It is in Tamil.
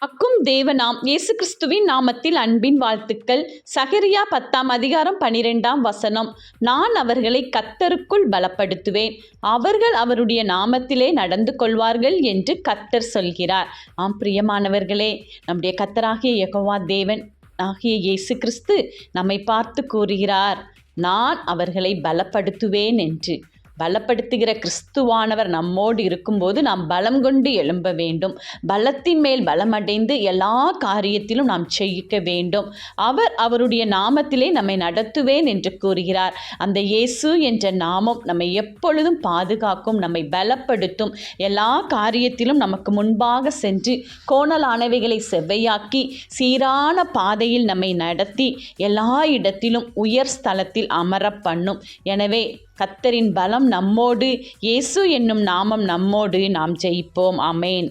அக்கும் தேவனாம் இயேசு கிறிஸ்துவின் நாமத்தில் அன்பின் வாழ்த்துக்கள். சகரியா 10:12 நான் அவர்களை கர்த்தருக்குள் பலப்படுத்துவேன், அவர்கள் அவருடைய நாமத்திலே நடந்து கொள்வார்கள் என்று கர்த்தர் சொல்கிறார். ஆம் பிரியமானவர்களே, நம்முடைய கர்த்தராகிய யெகோவா தேவன் ஆகிய இயேசு கிறிஸ்து நம்மை பார்த்து கூறுகிறார், நான் அவர்களை பலப்படுத்துவேன் என்று. பலப்படுத்துகிற கிறிஸ்துவானவர் நம்மோடு இருக்கும்போது நாம் பலம் கொண்டு எழும்ப வேண்டும். பலத்தின் மேல் பலமடைந்து எல்லா காரியத்திலும் நாம் ஜெயிக்க வேண்டும். அவர் அவருடைய நாமத்திலே நம்மை நடத்துவேன் என்று கூறுகிறார். அந்த இயேசு என்ற நாமம் நம்மை எப்பொழுதும் பாதுகாக்கும், நம்மை பலப்படுத்தும். எல்லா காரியத்திலும் நமக்கு முன்பாக சென்று கோணலானவைகளை செவ்வையாக்கி சீரான பாதையில் நம்மை நடத்தி எல்லா இடத்திலும் உயர் ஸ்தலத்தில் அமர பண்ணும். எனவே கர்த்தரின் பலம் நம்மோடு, இயேசு என்னும் நாமம் நம்மோடு, நாம் ஜெயிப்போம். ஆமென்.